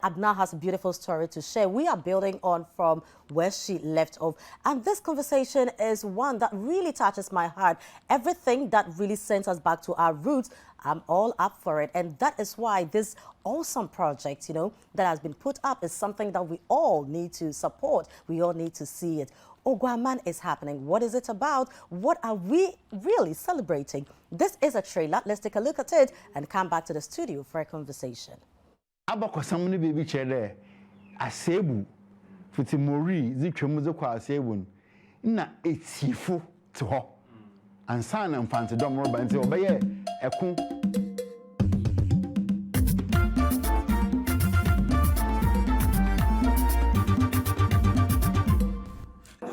Abna has a beautiful story to share. We are building on from where she left off. And this conversation is one that really touches my heart. Everything that really sends us back to our roots, I'm all up for it. And that is why this awesome project, that has been put up is something that we all need to support. We all need to see it. Oguaaman is happening. What is it about? What are we really celebrating? This is a trailer. Let's take a look at it and come back to the studio for a conversation. Abako samuni baby chere asebu fiti mori zitwemu ze kwa asebu na etifu to ho ansa na mfante dom roba nti obeye eku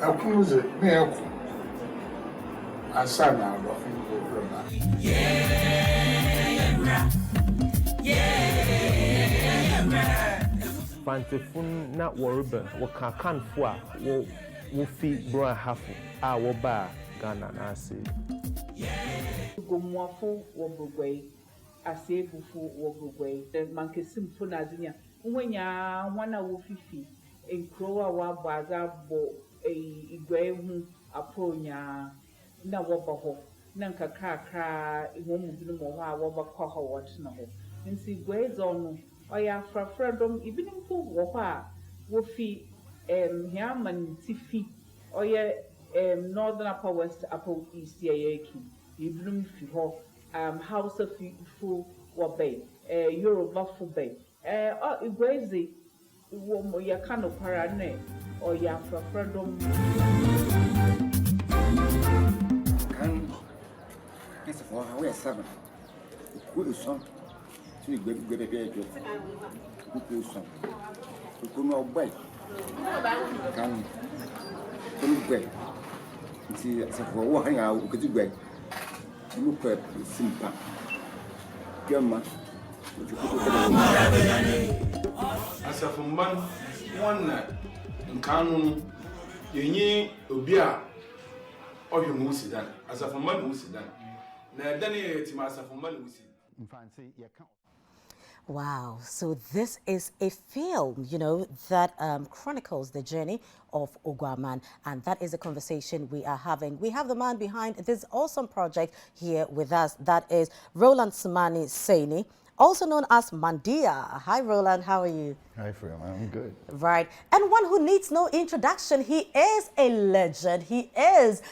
akuze me eku ansa na abafu roba Fantefun na Waruba, Wakakan Fua, Wofi Bra Hafu, Woba, Ghana Nasi. Gomwafu Wobugway, Asebufu Wobugway, the Mankesim Funazinia, Wenya, Wana Wofifi, in Croa Wabaza Bo, a Igwe Aponia, Na Wabaho, Nanka Kaka, Womuwa, Wabakoha, what no. And see, Gways on. Oya frafradom even mpo wo kwa wo fi hiaman tifi oya northern upper west upper east yeki ibnum fi ho house of fu wo bay Yoruba fu bay igwezi wo mo ya kano para ne oya frafradom kan esa fo ha we saba ku so tu gbede bi ejo ku so ku no boy kan ku gbe ti se fo wo han ya ku ti gbe mu pe simpa gama asafumban wonna nkanu yenyi obi a ohwemu sidan asafumban mu sidan na dane ti ma asafumban mu sidan mfante ye kan. Wow, so this is a film, that chronicles the journey of Oguaaman, and that is a conversation we are having. We have the man behind this awesome project here with us, that is Roland Sumani Seini, also known as Mandiaya. Hi, Roland, how are you? Hi, Freya, I'm good. Right, and one who needs no introduction. He is a legend. He is,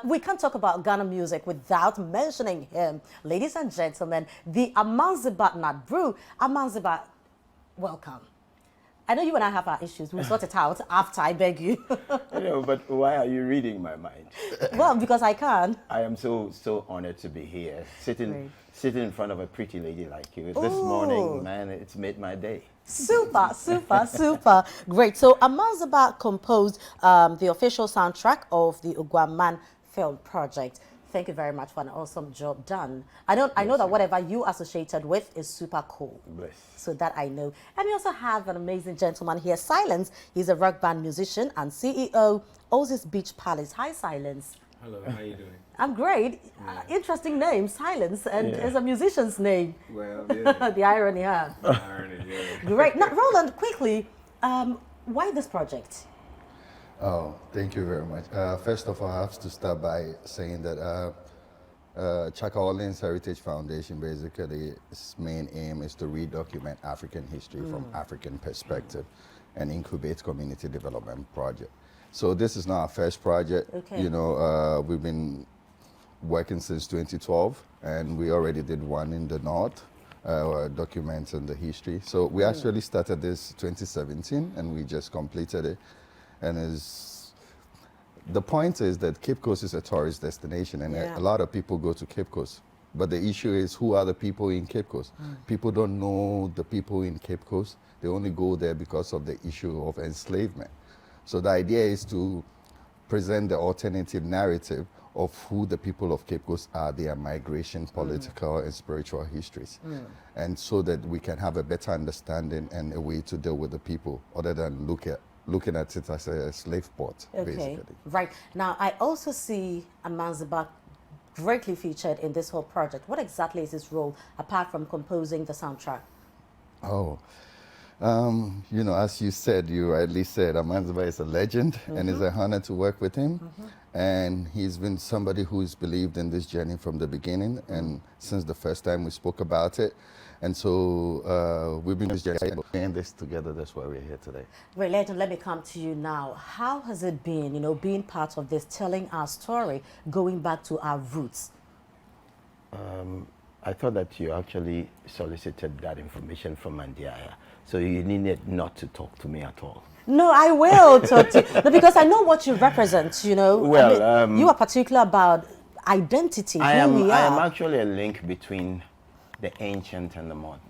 we can't talk about Ghana music without mentioning him. Ladies and gentlemen, the Amanziba Nat Brew. Amanziba, welcome. I know you and I have our issues. We'll sort it out after, I beg you. But why are you reading my mind? Well, because I can. I am so honored to be here, sitting in front of a pretty lady like you. This morning, man, it's made my day. Super, super, super. Great. So Amanziba composed the official soundtrack of the Oguaaman film project. Thank you very much for an awesome job done. I know that whatever you associated with is super cool. Bless. So that I know. And we also have an amazing gentleman here, Silence. He's a rock band musician and CEO, Oasis Beach Palace. Hi, Silence. Hello, how you doing? I'm great. Interesting name, Silence, and it's a musician's name. Well, yeah. The irony, huh? The irony, yeah. Great. Now, Roland, quickly, why this project? Oh, thank you very much. First of all, I have to start by saying that Chaka Orleans Heritage Foundation, basically, its main aim is to redocument African history from African perspective and incubate community development project. So this is not our first project. Okay. We've been working since 2012, and we already did one in the north, documenting the history. So we actually started this 2017, and we just completed it. And the point is that Cape Coast is a tourist destination, and a lot of people go to Cape Coast. But the issue is, who are the people in Cape Coast? People don't know the people in Cape Coast. They only go there because of the issue of enslavement. So the idea is to present the alternative narrative of who the people of Cape Coast are, their migration, political and spiritual histories. And so that we can have a better understanding and a way to deal with the people, other than looking at it as a slave port, basically. Right. Now, I also see Amanziba greatly featured in this whole project. What exactly is his role, apart from composing the soundtrack? Oh, You know, as you said, you rightly said, Amanziba is a legend, and it's an honor to work with him. And he's been somebody who's believed in this journey from the beginning, and since the first time we spoke about it. And so we've been doing this together. That's why we're here today. Great, Legend, let me come to you now. How has it been, you know, being part of this, telling our story, going back to our roots? I thought that you actually solicited that information from Mandiaya, so you needed not to talk to me at all. No, I will talk to you. No, because I know what you represent, you know. Well, I mean, you are particular about identity, I who we are. I am actually a link between the ancient and the modern.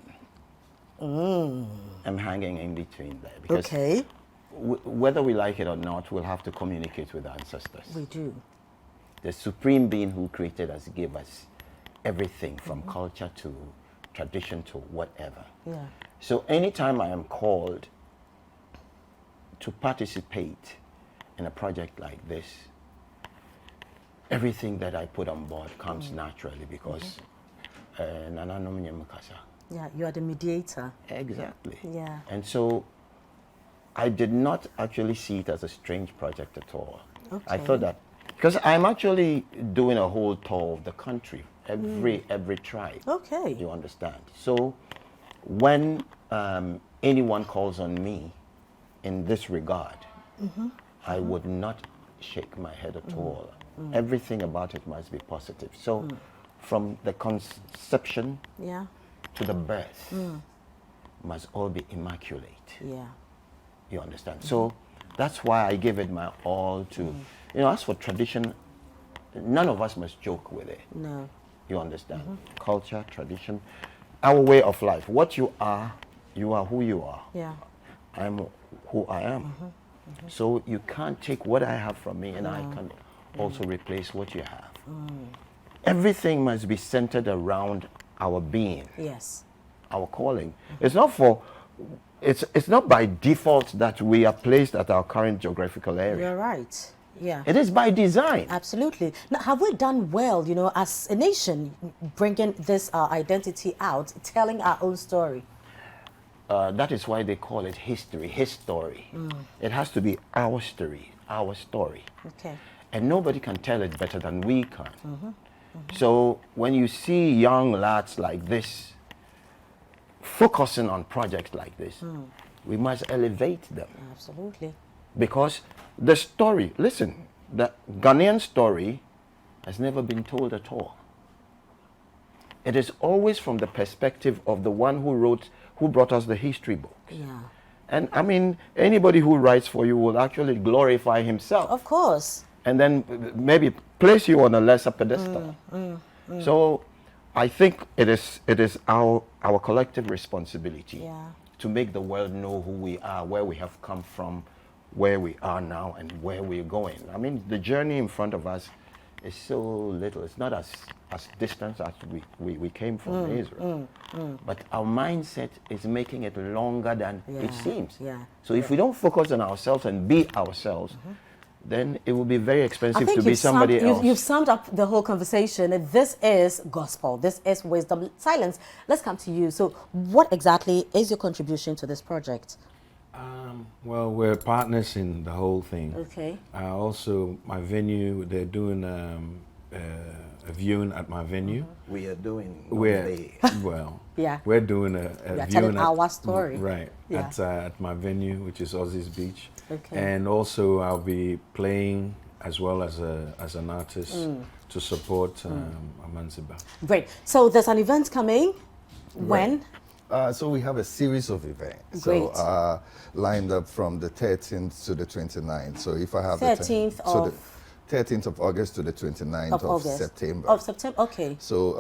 I'm hanging in between there because Okay. Whether we like it or not, we'll have to communicate with our ancestors. We do. The supreme being who created us gave us everything from culture to tradition to whatever. Yeah. So anytime I am called to participate in a project like this, everything that I put on board comes naturally because Yeah, you are the mediator. exactly. Yeah. And so I did not actually see it as a strange project at all. I Okay. thought that because I'm actually doing a whole tour of the country, every tribe. Okay. You understand? So when anyone calls on me in this regard, I would not shake my head at all. Everything about it must be positive. So from the conception Yeah. to the birth must all be immaculate. Yeah. You understand? So that's why I give it my all to, you know, as for tradition, none of us must joke with it. No. You understand? Culture, tradition, our way of life. What you are who you are. Yeah. I'm who I am. So you can't take what I have from me and I can also replace what you have. Everything must be centered around our being, Yes. our calling. It's not for, it's not by default that we are placed at our current geographical area. You're right. Yeah. It is by design. Absolutely. Now, have we done well, you know, as a nation, bringing this identity out, telling our own story? That is why they call it history, his story. It has to be our story, our story. Okay. And nobody can tell it better than we can. So when you see young lads like this focusing on projects like this, we must elevate them. Absolutely. Because the story, listen, the Ghanaian story has never been told at all. It is always from the perspective of the one who brought us the history books. Yeah. And I mean, anybody who writes for you will actually glorify himself. Of course. And then maybe place you on a lesser pedestal. So I think it is our collective responsibility Yeah. to make the world know who we are, where we have come from, where we are now, and where we're going. I mean, the journey in front of us is so little. It's not as distant as we came from Israel. But our mindset is making it longer than it seems. Yeah. So if we don't focus on ourselves and be ourselves, then it will be very expensive to be somebody else. You've summed up the whole conversation. This is gospel. This is wisdom. Silence. Let's come to you. So what exactly is your contribution to this project? Well, we're partners in the whole thing. Okay. Also, my venue, they're doing a viewing at my venue. We are doing Yeah. We're doing a We are viewing telling our story. Right. Yeah. At my venue, which is Aussie's Beach. Okay. And also I'll be playing as well as an artist to support Amanziba. Great. So there's an event coming. When? So we have a series of events. Great. So lined up from the 13th to the 29th. So if I have 13th the of 13th of August to the 29th of September. Of September, okay. So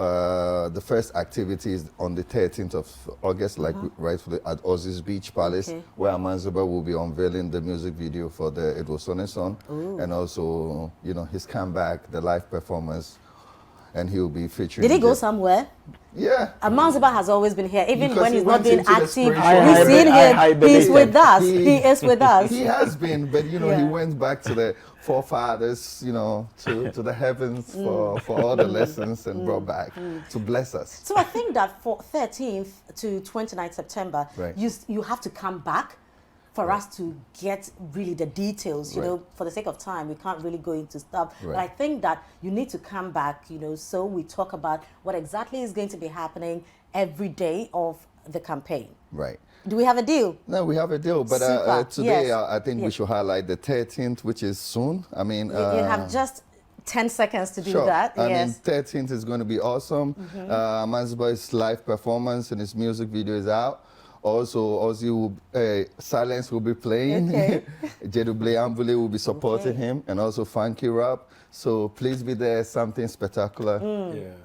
the first activity is on the 13th of August, like rightfully at Aussie's Beach Palace, Okay. where Amanziba will be unveiling the music video for the It Was Sone song, and also, you know, his comeback, the live performance. and he'll be featuring. Did he go somewhere? Yeah. Mandiaya has always been here, even Because when he he's not went being into the active. spiritual- We've seen him. He's with us. He is with us. He has been, but you know, Yeah. he went back to the forefathers, you know, to the heavens for all the lessons and brought back to bless us. So I think that for 13th to 29th September, Right. you have to come back for us to get really the details. You Right. know, for the sake of time, we can't really go into stuff. But Right. I think that you need to come back, you know, so we talk about what exactly is going to be happening every day of the campaign. Right. Do we have a deal? No, we have a deal, but Super. today Yes. I think we Yes. should highlight the 13th, which is soon. I mean, You have just 10 seconds to do sure. that. I mean, Yes. 13th is going to be awesome. Mandiaya's live performance and his music video is out. Also, Silence will be playing. Okay. Jeduble Ambule will be supporting him, and also Funky Rap. So please be there. Something spectacular.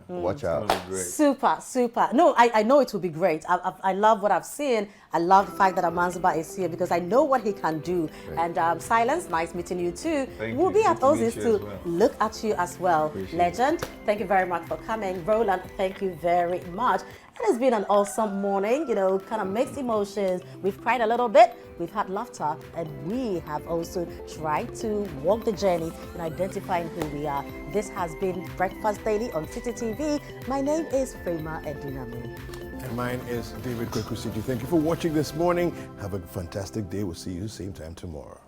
Watch out. Super, super. No, I know it will be great. I love what I've seen. I love the fact that Mandiaya is here because I know what he can do. Great. And Silence, nice meeting you too. Thank We'll you. be Good at to meet Ozzy's you to as well. look at you as well. Appreciate Legend, thank you very much for coming. Roland, thank you very much. It has been an awesome morning, you know, kind of mixed emotions. We've cried a little bit, we've had laughter, and we have also tried to walk the journey in identifying who we are. This has been Breakfast Daily on City TV. My name is Frema Edunami. And mine is David Kwekusiju. Thank you for watching this morning. Have a fantastic day. We'll see you same time tomorrow.